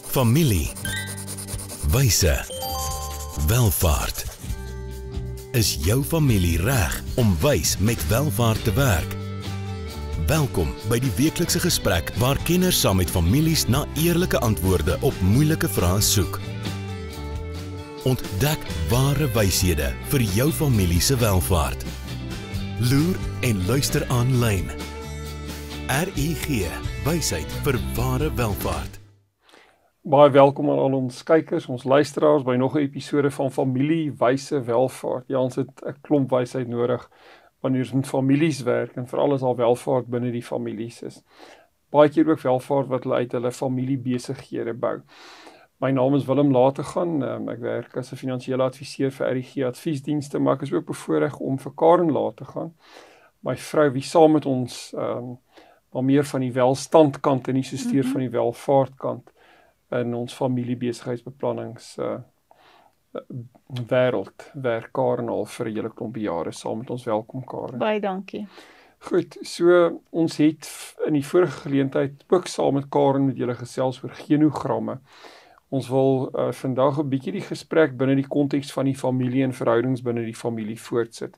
Familie, wyse, welvaart. Is jou familie reg om wys met welvaart te werk? Welkom by die weeklikse gesprek waar kenners saam met families na eerlike antwoorde op moeilike vrae soek. Ontdek ware wyshede vir jou familie se welvaart. Loer en luister aanlyn. RUG, wysheid vir ware welvaart. Baie welkom aan al ons kykers, ons luisteraars by nog 'n episode van Familie Wyse Welvaart. Ja, ons het 'n klomp wysheid nodig wanneer ons met families werk en veral as al welvaart binne die families is. Baie keer ook welvaart wat hulle uit hulle familiebesighede bou. My naam is Willem Lategan, ek werk as 'n finansiële adviseur vir RUG adviesdienste, maar ek is ook bevoorreg om vir Karen Lategan, my vrou wie saam met ons maar meer van die welstandkant en nie so steer van die welvaartkant in ons familiebesigheidsbeplannings wêreld werk Karen al vir 'n hele klomp jare saam met ons. Welkom Karen. Baie dankie. Goed, so ons het in die vorige geleentheid ook saam met Karen met julle gesels oor genogramme. Ons wil vandag 'n bietjie die gesprek binne die konteks van die familie en verhoudings binne die familie voortsit.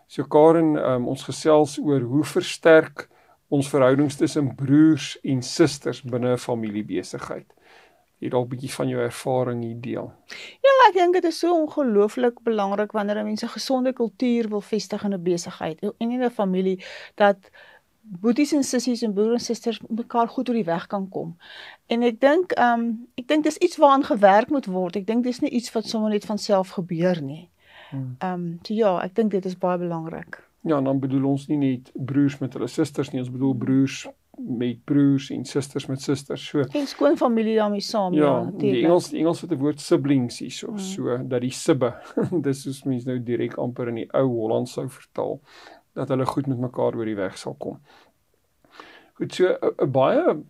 So Karen, ons gesels oor hoe versterk ons verhoudings tussen broers en susters binne 'n familiebesigheid. Hier dalk 'n bietjie van jou ervaring hier deel. Ja, ek dink dit is so ongelooflik belangrik wanneer mense 'n gesonde kultuur wil vestig in 'n besigheid en in 'n familie, dat boeties en sissies en broers en susters mekaar goed oor die weg kan kom. En ek dink dis iets waaraan gewerk moet word. Ek dink dis nie iets wat sommer net van self gebeur nie. So ja, ek dink dit is baie belangrik. Ja, en dan bedoel ons nie net broers met hulle susters nie, ons bedoel broers met broers en susters met susters. So En skoonfamilie daarmee saam, ja, natuurlik. die Engels het 'n woord siblings hierso, so dat die sibbe, dis soos mense nou direk amper in die ou Holland sou vertaal, dat hulle goed met mekaar oor die weg sal kom. Goed, so 'n baie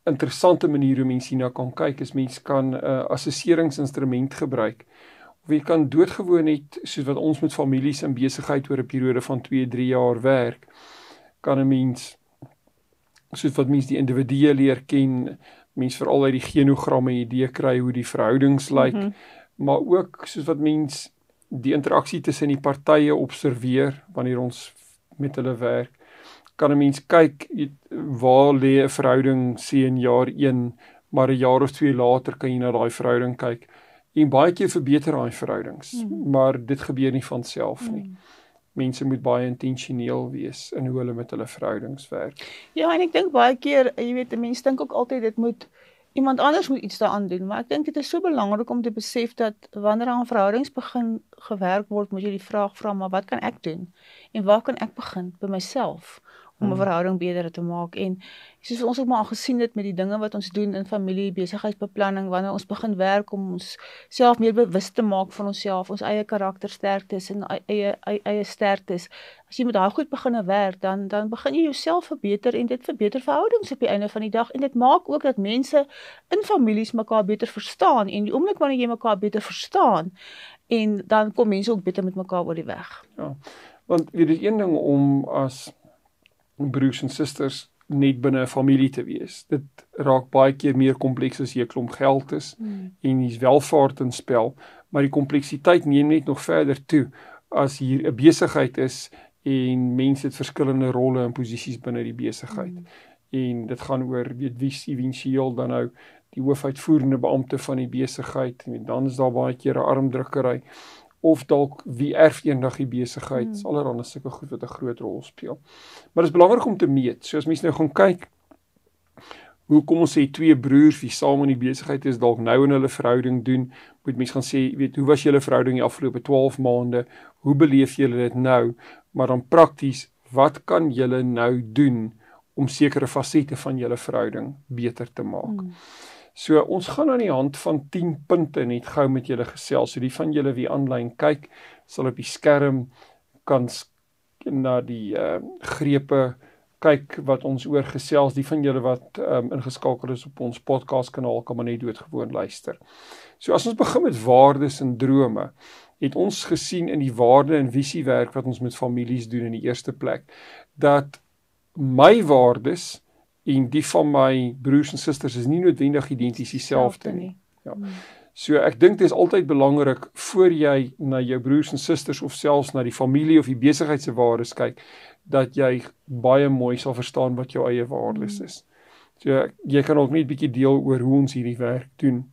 interessante manier hoe mense hierna kan kyk is mense kan 'n assesseringsinstrument gebruik. Of jy kan doodgewoon net, soos wat ons met families in besigheid oor 'n periode van 2-3 jaar werk, kan 'n mens, soos wat mens die individue leer ken, mens veral uit die genogramme idee kry hoe die verhoudings lyk, maar ook soos wat mens die interaksie tussen die partye observeer wanneer ons met hulle werk, kan 'n mens kyk waar lê 'n verhouding sê in jaar 1, maar 'n jaar of 2 later kan jy na daai verhouding kyk. En baie keer verbeter daai verhoudings, maar dit gebeur nie van self nie. Mense moet baie intentioneel wees in hoe hulle met hulle verhoudings werk. Ja, en ek dink baie keer, jy weet, mense dink ook altyd dit moet iemand anders moet iets daaraan doen, maar ek dink dit is so belangrik om te besef dat wanneer aan verhoudings begin gewerk word, moet jy die vraag vra, maar wat kan ek doen? En waar kan ek begin? By myself, om 'n verhouding beter te maak. En soos ons ook maar al gesien het met die dinge wat ons doen in familie, besigheidsbeplanning, wanneer ons begin werk om ons self meer bewus te maak van onsself, ons eie karaktersterktes en eie sterktes. As jy met daai goed begin werk, dan begin jy jouself verbeter en dit verbeter verhoudings op die einde van die dag. En dit maak ook dat mense in families mekaar beter verstaan. En die oomblik wanneer jy mekaar beter verstaan, en dan kom mense ook beter met mekaar oor die weg. Ja, want dit is een ding om as broers en susters net binne 'n familie te wees. Dit raak baie keer meer kompleks as jy 'n klomp geld is en hier's welvaart in spel, maar die kompleksiteit neem net nog verder toe as hier 'n besigheid is en mense het verskillende rolle en posisies binne die besigheid. En dit gaan oor wie is eventueel dan nou die hoofuitvoerende beampte van die besigheid, en dan is daar baie keer 'n armdrukkery, of dalk wie erf eendag die besigheid, allerhande sulke goed wat 'n groot rol speel. Maar dit is belangrik om te meet. So as mense nou gaan kyk, hoe kom ons sê 2 broers wie saam in die besigheid is, dalk nou in hulle verhouding doen, moet mense gaan sê, weet, hoe was julle verhouding die afgelope 12 maande, hoe beleef julle dit nou, maar dan prakties, wat kan julle nou doen om sekere fasette van julle verhouding beter te maak? So ons gaan aan die hand van 10 punte net gou met julle gesels. So die van julle wie aanlyn kyk, sal op die skerm kan na die grepe kyk wat ons oor gesels. Die van julle wat ingeskakel is op ons podcast kanaal kan maar net doodgewoon luister. So as ons begin met waardes en drome, het ons gesien in die waarde en visiewerk wat ons met families doen in die eerste plek, dat my waardes en die van my broers en susters is nie noodwendig identies dieselfde nie. Ja. So ek dink dit is altyd belangrik voor jy na jou broers en susters of selfs na die familie of die besigheid se waardes kyk, dat jy baie mooi sal verstaan wat jou eie waardes is. So jy kan ook net 'n bietjie deel oor hoe ons hierdie werk doen,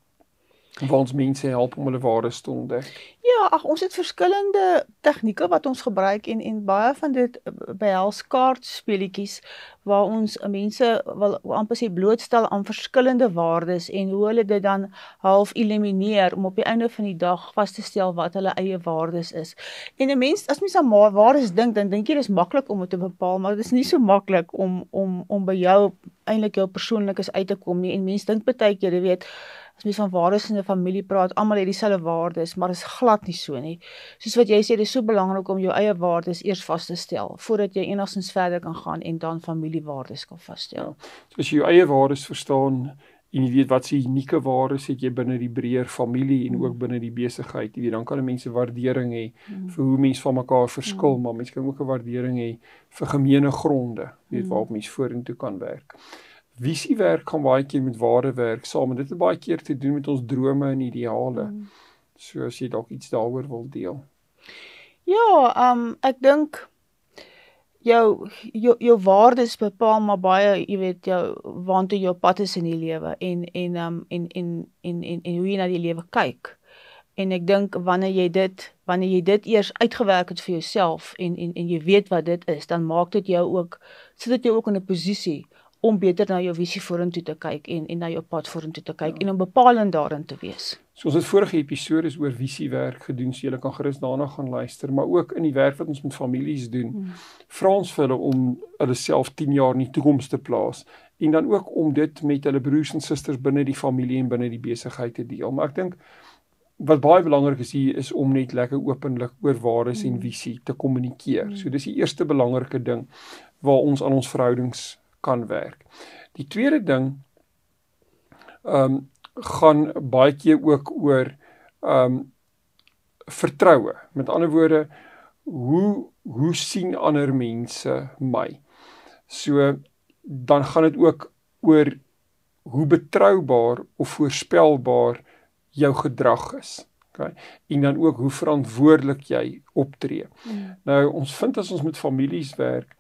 waar ons mense help om hulle waardes te ontdek. Ja, ag ons het verskillende tegnieke wat ons gebruik en baie van dit behels kaartspeletjies waar ons mense wil amper sê blootstel aan verskillende waardes en hoe hulle dit dan half elimineer om op die einde van die dag vas te stel wat hulle eie waardes is. En 'n mens, as mens aan waardes dink, dan dink jy dis maklik om dit te bepaal, maar dit is nie so maklik om by jou eintlik jou persoonlikes uit te kom nie. En mense dink baie keer, jy weet, as mens van waardes in 'n familie praat, almal het dieselfde waardes, maar is glad nie so nie. Soos wat jy sê, dit is so belangrik om jou eie waardes eers vas te stel, voordat jy enigstens verder kan gaan en dan familiewaardes kan vasstel. Ja. So as jy jou eie waardes verstaan, en jy weet wat se unieke waardes het jy binne die breër familie en ook binne die besigheid, jy weet, dan kan mense waardering hê vir hoe mense van mekaar verskil, maar mense kan ook 'n waardering hê vir gemeene gronde, weet waarop mense vorentoe kan werk. Visiewerk gaan baie keer met waardewerk saam, en dit het baie keer te doen met ons drome en ideale. So as jy dalk iets daaroor wil deel. Ja, ek dink jou waardes bepaal maar baie, jy weet, waantoe jou pad is in die lewe en hoe jy na die lewe kyk. En ek dink wanneer jy dit eers uitgewerk het vir jouself en jy weet wat dit is, dan maak dit jou ook, sit dit jou ook in 'n posisie om beter na jou visie vorentoe te kyk en na jou pad vorentoe te kyk en om bepalend daarin te wees. So ons het vorige episodes oor visiewerk gedoen, so julle kan gerus daarna gaan luister, maar ook in die werk wat ons met families doen, vra ons vir hulle om hulle self 10 jaar in die toekoms te plaas, en dan ook om dit met hulle broers en susters binne die familie en binne die besigheid te deel. Maar ek dink, wat baie belangrik is hier, is om net lekker openlik oor waardes en visie te kommunikeer. So dis die eerste belangrike ding, waar ons aan ons verhoudings kan werk. Die tweede ding gaan baie keer ook oor vertroue. Met ander woorde, hoe sien ander mense my? So dan gaan dit ook oor hoe betroubaar of voorspelbaar jou gedrag is. Okay? En dan ook hoe verantwoordelik jy optree. Nou ons vind as ons met families werk,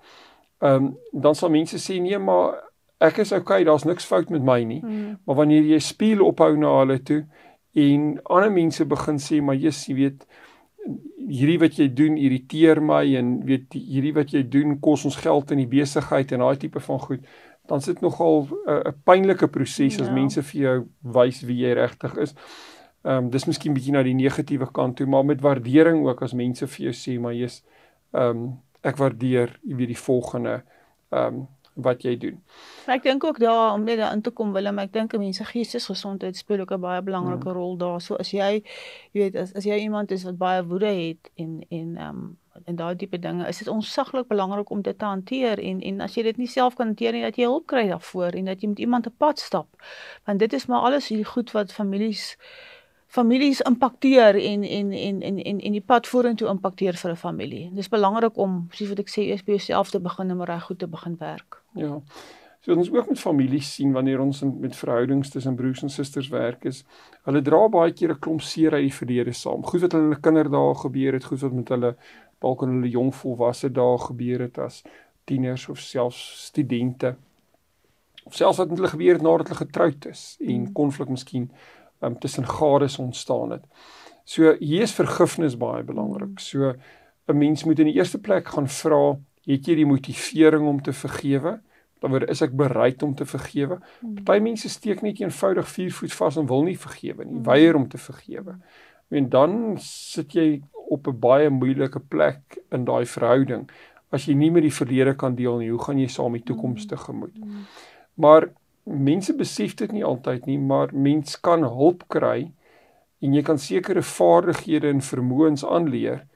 dan sal mense sê, nee, maar ek is okay, daar's niks fout met my nie. Maar wanneer jy spieël ophou na hulle toe, en ander mense begin sê, maar jy weet, hierdie wat jy doen irriteer my, en weet, hierdie wat jy doen kos ons geld in die besigheid, en daai tipe van goed, dan sit nogal 'n pynlike proses as mense vir jou wys wie jy regtig is. Dis miskien bietjie na die negatiewe kant toe, maar met waardering ook, as mense vir jou sê, maar jy's, ek waardeer, jy weet, die volgende, wat jy doen. Maar ek dink ook daar, om net daarin te kom, Willem, ek dink mense geestesgesondheid speel ook 'n baie belangrike rol daar. So as jy weet, as jy iemand is wat baie woede het en daai tipe dinge, is dit ontsaglik belangrik om dit te hanteer en as jy dit nie self kan hanteer nie, dat jy hulp kry daarvoor en dat jy met iemand 'n pad stap. Want dit is maar alles hierdie goed wat families impakteer en die pad vorentoe impakteer vir 'n familie. Dis belangrik om, soos wat ek sê, eers by jouself te begin en reg goed te begin werk. Ja. So ons ook met families sien, wanneer ons met verhoudings tussen broers en susters werk, is, hulle dra baie keer 'n klomp seer uit die verlede saam. Goed wat hulle kinderdae gebeur het, goed wat met hulle, dalk in hulle jong volwasse dae gebeur het as tieners of selfs studente. Of selfs wat met hulle gebeur het nadat hulle getroud is en konflik miskien tussen gades ontstaan het. So hier is vergifnis baie belangrik. So 'n mens moet in die eerste plek gaan vra, het jy die motivering om te vergewe? Dan is ek bereid om te vergewe? Party mense steek net eenvoudig 4 voet vas en wil nie vergewe nie, weier om te vergewe. En dan sit jy op 'n baie moeilike plek in daai verhouding. As jy nie met die verlede kan deel nie, hoe gaan jy saam die toekoms tegemoet? Maar mense besef dit nie altyd nie, maar mens kan hulp kry en jy kan sekere vaardighede en vermoëns aanleer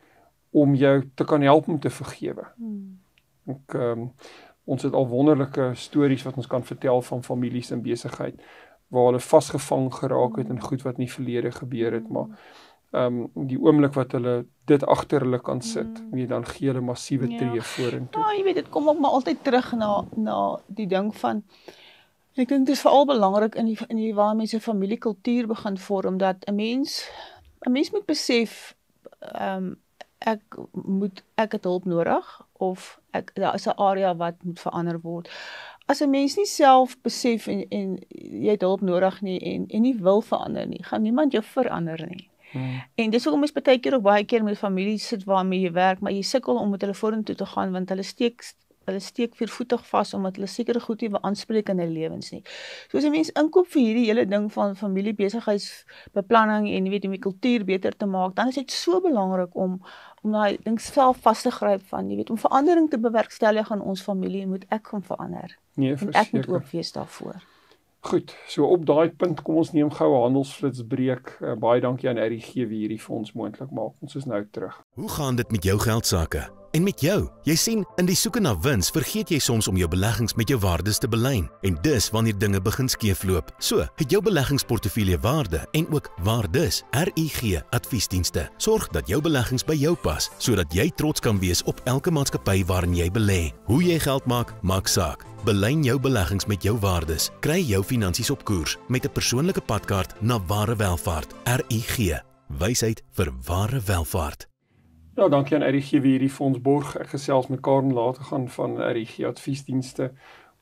om jou te kan help om te vergewe. Ons het al wonderlike stories wat ons kan vertel van families in besigheid, waar hulle vasgevang geraak het in goed wat nie verlede gebeur het, maar die oomblik wat hulle dit agter hulle kan sit, dan gee hulle massiewe tree vorentoe. Ja, jy weet, dit kom ook maar altyd terug na die ding van, ek dink dit is veral belangrik in die waar mense familiekultuur begin vorm, dat 'n mens moet besef, ek het hulp nodig, of daar is 'n area wat moet verander word. As 'n mens nie self besef en jy het hulp nodig nie en nie wil verander nie, gaan niemand jou verander nie. En dis hoekom mens baie keer ook baie keer met familie sit waarmee jy werk, maar jy sukkel om met hulle vorentoe te gaan, want hulle steek viervoetig vas, omdat hulle sekere goed nie wil aanspreek in hulle lewens nie. So as 'n mens inkoop vir hierdie hele ding van familiebesigheidsbeplanning en jy weet, om die kultuur beter te maak, dan is dit so belangrik om daai ding self vas te gryp van, jy weet, om verandering te bewerkstellig aan ons familie, moet ek gaan verander. Nee, en ek moet oop wees daarvoor. Goed, so op daai punt kom ons neem gou 'n handelsflitsbreek. Baie dankie aan RGG wie hierdie vir ons moontlik maak. Ons is nou terug. Hoe gaan dit met jou geldsaake? En met jou? Jy sien, in die soeke na wins vergeet jy soms om jou beleggings met jou waardes te belyn. En dis wanneer dinge begin skeefloop. So, het jou beleggingsportefeulje waarde en ook waardes. RGG Adviesdienste sorg dat jou beleggings by jou pas, sodat jy trots kan wees op elke maatskappy waarin jy belê. Hoe jy geld maak, maak saak. Belyn jou beleggings met jou waardes. Kry jou finansies op koers met 'n persoonlike padkaart na ware welvaart. RGG. Wysheid vir ware welvaart. Ja, dankie aan RGG wie hierdie fonds borg. Ek gesels met Karen later gaan van RGG Adviesdienste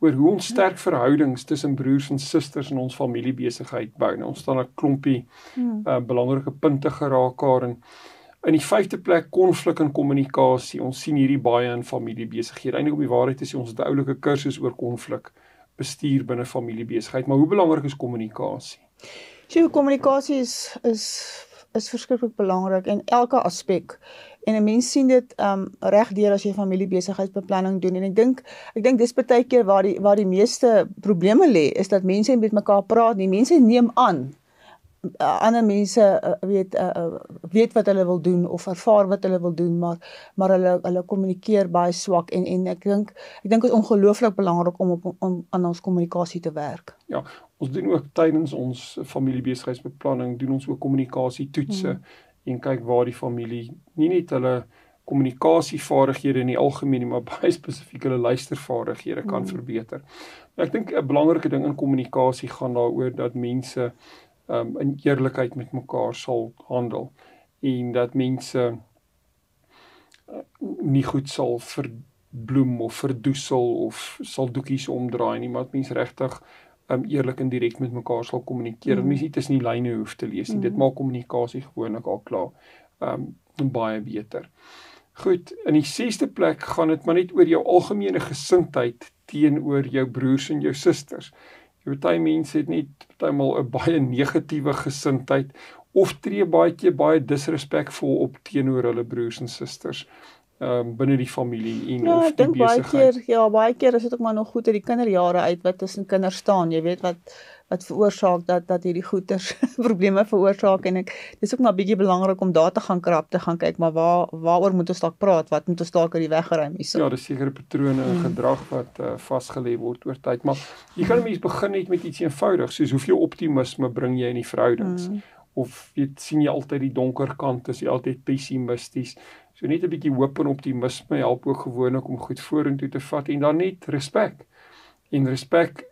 oor hoe ons sterk verhoudings tussen broers en susters in ons familiebesigheid bou. Nou, ons staan 'n klompie belangrike punte geraak, Karen. In die 5de plek, konflik en kommunikasie. Ons sien hierdie baie in familiebesighede. Eintlik om die waarheid te sê, ons het 'n oulike kursus oor konflik bestuur binne familiebesigheid. Maar hoe belangrik is kommunikasie? So, kommunikasie is verskriklik belangrik in elke aspek. En 'n mens sien dit reg deur as jy familiebesigheidsbeplanning doen. En ek dink dis baie keer waar die meeste probleme lê, is dat mense met mekaar praat nie. Mense neem aan ander mense weet wat hulle wil doen of ervaar wat hulle wil doen, maar hulle kommunikeer baie swak en ek dink dit is ongelooflik belangrik om aan ons kommunikasie te werk. Ja, ons doen ook tydens ons familiebesigheidsbeplanning doen ons ook kommunikasietoetse en kyk waar die familie nie net hulle kommunikasievaardighede in die algemeen, maar baie spesifiek hulle luistervaardighede kan verbeter. Ek dink 'n belangrike ding in kommunikasie gaan daaroor dat mense in eerlikheid met mekaar sal handel en dat mense nie goed sal verbloem of verdoesel of sal doekies omdraai nie, maar dat mense regtig eerlik en direk met mekaar sal kommunikeer. Dat mense nie tussen die lyne hoef te lees nie. Dit maak kommunikasie gewoonlik al klaar baie beter. Goed, in die 6de plek gaan dit maar net oor jou algemene gesindheid teenoor jou broers en jou susters. Party mense het net partymal 'n baie negatiewe gesindheid of tree baie disrespekvol op teenoor hulle broers en susters binne die familie en of die besigheid. Baie keer is dit ook maar nog goed uit die kinderjare uit wat tussen kinders staan. Jy weet wat veroorsaak dat hierdie goeters probleme veroorsaak en dis ook maar bietjie belangrik om daar te gaan kyk, maar waaroor moet ons dalk praat? Wat moet ons dalk uit die weg geruim hierso? Ja, dis sekere patrone en gedrag wat vasgelê word oor tyd, maar jy kan 'n mens begin net met iets eenvoudigs, soos hoeveel optimisme bring jy in die verhoudings? Of sien jy altyd die donker kant, is jy altyd pessimisties? So net 'n bietjie hoop en optimisme help ook gewoonlik om goed vorentoe te vat en dan net respek. En respek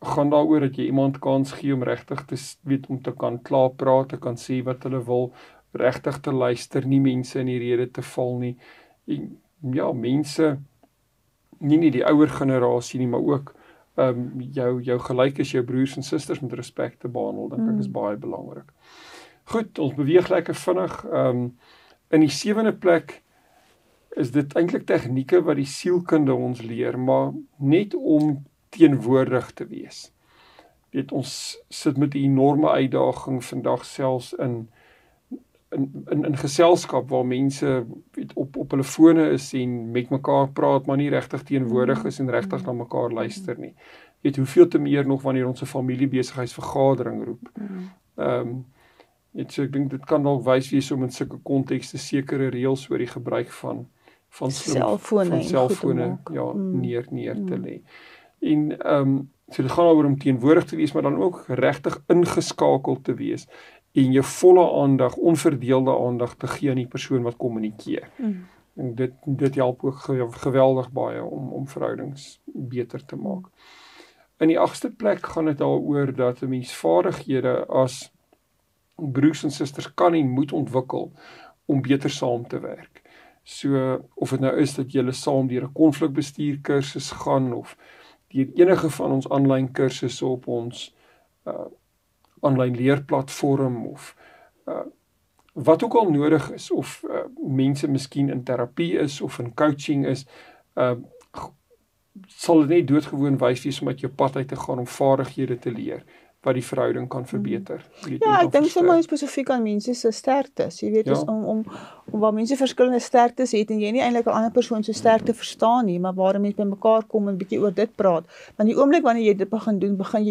gaan daaroor dat jy iemand kans gee om regtig te weet om te kan klaar praat, te kan sê wat hulle wil, regtig te luister, nie mense in die rede te val nie. En ja, mense nie die ouer generasie nie, maar ook jou gelykes, jou broers en susters met respek te behandel, dink ek is baie belangrik. Goed, ons beweeg lekker vinnig. In die 7de plek is dit eintlik tegnieke wat die sielkunde ons leer, maar net om teenwoordig te wees. Weet, ons sit met 'n enorme uitdaging vandag selfs in geselskap waar mense op hulle fone is en met mekaar praat, maar nie regtig teenwoordig is en regtig na mekaar luister nie. Weet, hoeveel te meer nog wanneer ons 'n familiebesigheidsvergadering roep. So ek dink dit kan dalk wys wees om in sulke kontekste sekere reëls oor die gebruik van selfone neer te lê. En So dit gaan oor om teenwoordig te wees, maar dan ook regtig ingeskakel te wees en jou volle aandag, onverdeelde aandag te gee aan die persoon wat kommunikeer. En dit help ook geweldig baie om verhoudings beter te maak. In die 8ste plek gaan dit daaroor dat 'n mens vaardighede as broers en susters kan en moet ontwikkel om beter saam te werk. So, of dit nou is dat julle saam deur 'n konflikbestuur kursus gaan, of deur enige van ons aanlyn kursusse op ons aanlyn leerplatform, of wat ook al nodig is, of mense miskien in terapie is, of in coaching is, sal dit net doodgewoon wys wees om uit jou pad uit te gaan om vaardighede te leer, wat die verhouding kan verbeter. Ja, ek dink sommer spesifiek aan mense se sterktes, jy weet, ja. om waar mense verskillende sterktes het, en jy nie eintlik 'n ander persoon se sterkte verstaan nie, maar waar mense bymekaar kom en 'n bietjie oor dit praat, want die oomblik wanneer jy dit begin doen, begin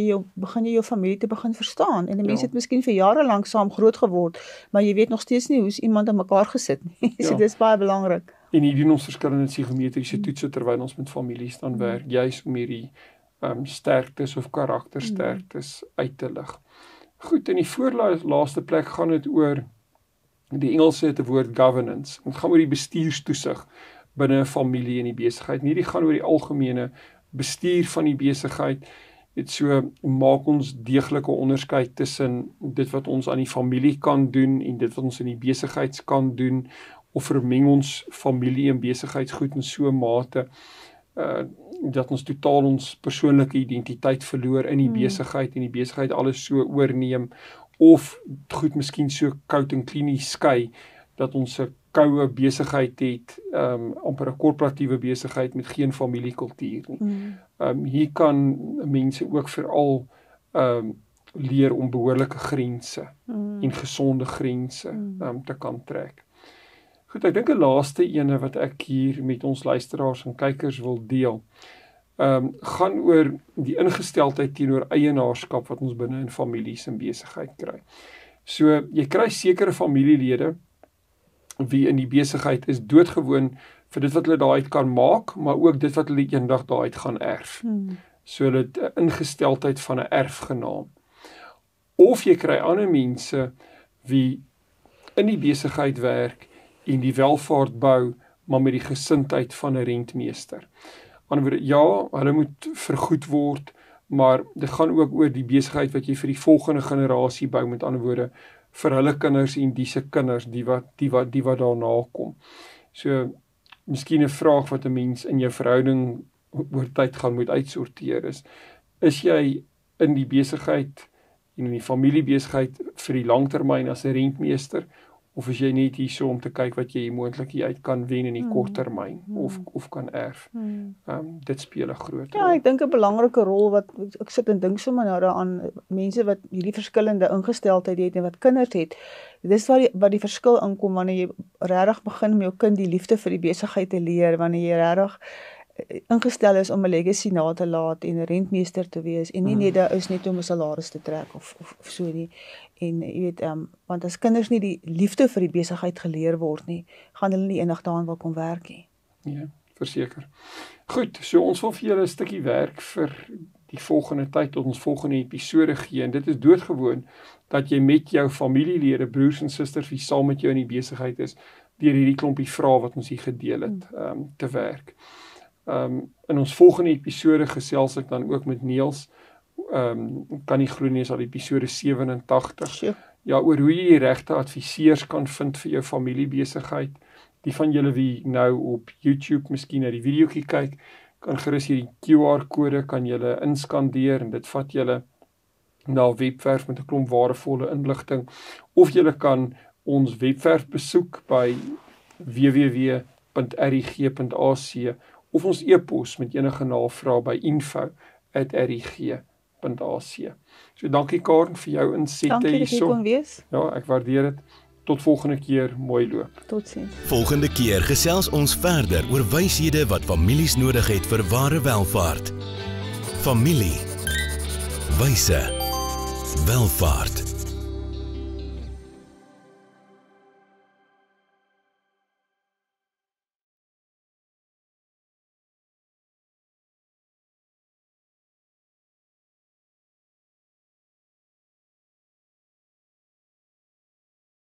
jy jou familie te begin verstaan, en die mense het miskien vir jare lank saam groot geword, maar jy weet nog steeds nie hoe's iemand aan mekaar gesit nie, so dis baie belangrik. En hier doen ons verskillende psigometriese toetse terwyl ons met families dan werk, juis om hierdie sterktes of karaktersterktes uit te lig. Goed, in die voorlaaste plek gaan dit oor, die Engelse het 'n woord governance, dit gaan oor die bestuurstoesig binne 'n familie en die besigheid, nie die gaan oor die algemene bestuur van die besigheid, dit so maak ons deeglike onderskeid tussen dit wat ons aan die familie kan doen en dit wat ons in die besigheids kan doen, of vermeng ons familie en besigheidsgoed in so 'n mate, dat ons totaal ons persoonlike identiteit verloor in die besigheid en die besigheid alles so oorneem, of goed miskien so koud en klinies skei, dat ons 'n koue besigheid het, amper 'n korporatiewe besigheid met geen familiekultuur nie. Hier kan mense ook veral leer om behoorlike grense en gesonde grense te kan trek. Goed, ek dink 'n laaste ene wat ek hier met ons luisteraars en kykers wil deel, gaan oor die ingesteldheid teenoor eienaarskap wat ons binne in families en besigheid kry. So, jy kry sekere familielede wie in die besigheid is doodgewoon vir dit wat hulle daaruit kan maak, maar ook dit wat hulle eendag daaruit gaan erf. So dit 'n ingesteldheid van 'n erfgenaam. Of jy kry ander mense wie in die besigheid werk en die welvaart bou, maar met die gesindheid van 'n rentmeester. Anderswoorde, ja, hulle moet vergoed word, maar dit gaan ook oor die besigheid wat jy vir die volgende generasie bou, met ander woorde, vir hulle kinders en die se kinders, die wat daarna kom. So, miskien 'n vraag wat 'n mens in jou verhouding oor tyd gaan moet uitsorteer is jy in die besigheid en in die familiebesigheid vir die langtermyn as 'n rentmeester, of is jy net hierso om te kyk wat jy moontlik uit kan wen in die korttermyn, of kan erf. Dit speel 'n groot rol. Ja, ek dink 'n belangrike rol wat, ek sit en dink sommer nou daaraan, mense wat hierdie verskillende ingesteldheid het en wat kinders het, dis waar die verskil inkom, wanneer jy regtig begin om jou kind die liefde vir die besigheid te leer, wanneer jy regtig ingestel is om 'n legacy na te laat en 'n rentmeester te wees, en nie net daar is net om 'n salaris te trek of so nie. En jy weet, want as kinders nie die liefde vir die besigheid geleer word nie, gaan hulle nie eendag daaraan wil kom werk nie. Ja, verseker. Goed, so ons wil vir julle 'n stukkie werk vir die volgende tyd tot ons volgende episode gee, en dit is doodgewoon dat jy met jou familielede, broers en susters wie saam met jou in die besigheid is, deur hierdie klompie vrae wat ons hier gedeel het, te werk. In ons volgende episode gesels ek dan ook met Niels, kan nie glo nie, is al episode 87, Sure. Ja, oor hoe jy die regte adviseurs kan vind vir jou familiebesigheid. Die van julle wie nou op YouTube miskien na die videoetjie kyk, kan gerus hierdie QR-kode kan julle inskandeer, en dit vat julle na 'n webwerf met 'n klomp waardevolle inligting, of julle kan ons webwerf besoek by www.rig.ac, of ons e-pos met enige navraag by info@rig.ac. So dankie Karen vir jou insette hierso. Dankie dat jy kon wees. Ja, ek waardeer dit. Tot volgende keer, mooi loop. Totsiens. Volgende keer gesels ons verder oor wyshede wat families nodig het vir ware welvaart. Familie. Wyse. Welvaart.